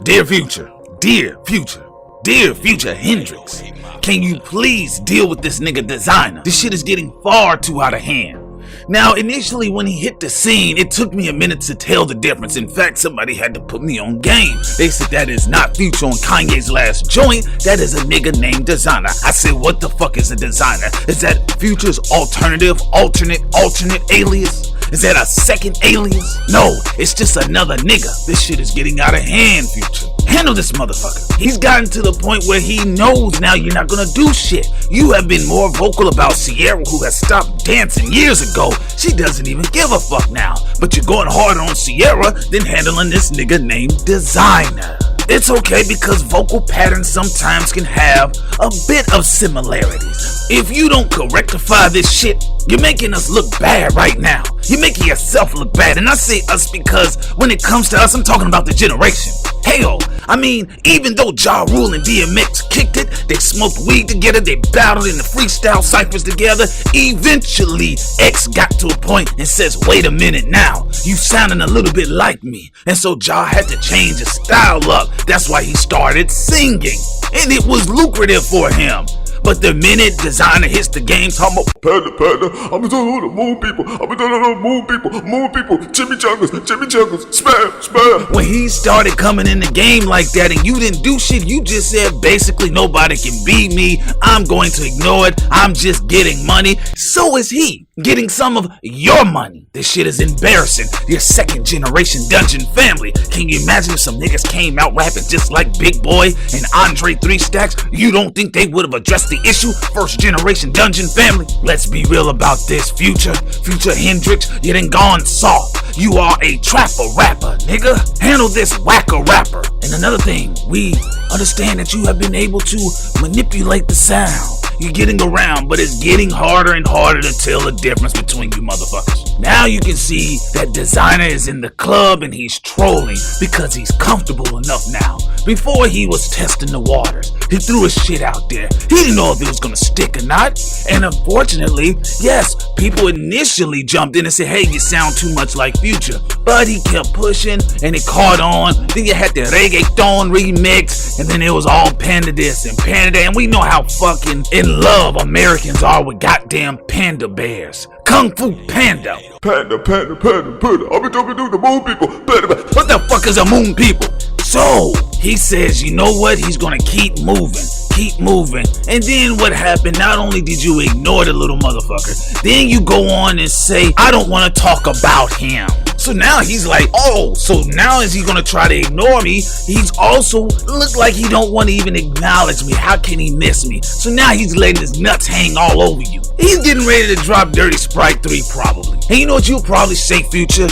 Dear Future, dear Future, dear Future Hendrix, can you please deal with this nigga Desiigner? This shit is getting far too out of hand. Now, initially when he hit the scene, it took me a minute to tell the difference. In fact, somebody had to put me on game. They said that is not Future on Kanye's last joint, that is a nigga named Desiigner. I said, what the fuck is a Desiigner? Is that Future's alternate alias? Is that a second alias? No, it's just another nigga. This shit is getting out of hand, Future. Handle this motherfucker. He's gotten to the point where he knows now you're not gonna do shit. You have been more vocal about Sierra, who has stopped dancing years ago. She doesn't even give a fuck now. But you're going harder on Sierra than handling this nigga named Desiigner. It's okay because vocal patterns sometimes can have a bit of similarities. If you don't rectify this shit, you're making us look bad right now. You're making yourself look bad. And I say us because when it comes to us, I'm talking about the generation. Hell, I mean, even though Ja Rule and DMX kicked it, they smoked weed together, they battled in the freestyle ciphers together, eventually X got to a point and says, wait a minute now, you sounding a little bit like me. And so Ja had to change his style up. That's why he started singing. And it was lucrative for him. But the minute Desiigner hits the game, talking about Panda, I'm talking the moon people, moon people, chimichangas, spam. When he started coming in the game like that and you didn't do shit, you just said basically nobody can beat me, I'm going to ignore it, I'm just getting money. So is he, getting some of your money. This shit is embarrassing. Your second generation Dungeon family. Can you imagine if some niggas came out rapping just like Big Boy and Andre 3 Stacks? You don't think they would have addressed the issue? First generation Dungeon family. Let's be real about this, Future Hendrix, you done gone soft. You are a trapper rapper, nigga. Handle this whacker rapper. And another thing, we understand that you have been able to manipulate the sound. You're getting around, but it's getting harder and harder to tell the difference between you motherfuckers. Now you can see that Desiigner is in the club and he's trolling because he's comfortable enough now. Before he was testing the waters. He threw his shit out there. He didn't know if it was gonna stick or not. And unfortunately, yes, people initially jumped in and said, hey, you sound too much like Future. But he kept pushing and it caught on. Then you had the reggaeton remix and then it was all Panda this and Panda that. And we know how fucking in love Americans are with goddamn panda bears. Kung Fu Panda. Panda. I've been talking to the moon people. Panda. What the fuck is a moon people? So, he says, you know what? He's gonna keep moving. And then what happened? Not only did you ignore the little motherfucker, then you go on and say, I don't want to talk about him. So now he's like, oh, so now is he gonna try to ignore me? He's also look like he don't want to even acknowledge me. How can he miss me? So now he's letting his nuts hang all over you. He's getting ready to drop Dirty Sprite 3 probably. And you know what you'll probably say, Future?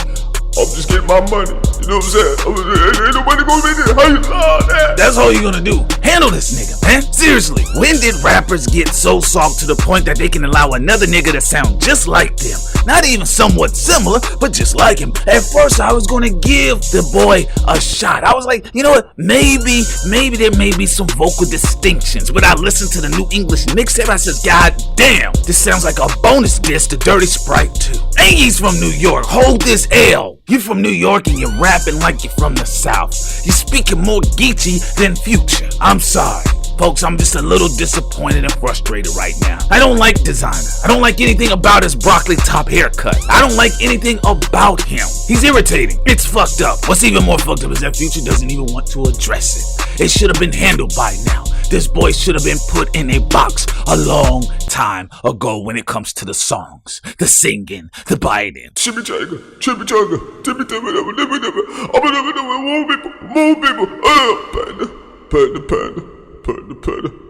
I'm just getting my money, you know what I'm saying? Ain't nobody gonna make it. How you that? That's all you're gonna do. Handle this nigga, man. Seriously, when did rappers get so soft to the point that they can allow another nigga to sound just like them? Not even somewhat similar, but just like him. At first, I was gonna give the boy a shot. I was like, you know what? Maybe there may be some vocal distinctions. But I listened to the New English mixtape. I said, God damn, this sounds like a bonus disc to Dirty Sprite 2. And he's from New York. Hold this L. You're from New York and you're rapping like you're from the South. You're speaking more Geechee than Future. I'm sorry. Folks, I'm just a little disappointed and frustrated right now. I don't like Desiigner. I don't like anything about his broccoli top haircut. I don't like anything about him. He's irritating. It's fucked up. What's even more fucked up is that Future doesn't even want to address it. It should have been handled by now. This boy should have been put in a box a long time ago when it comes to the songs, the singing, the biting. Chimichanga, moon people, panda.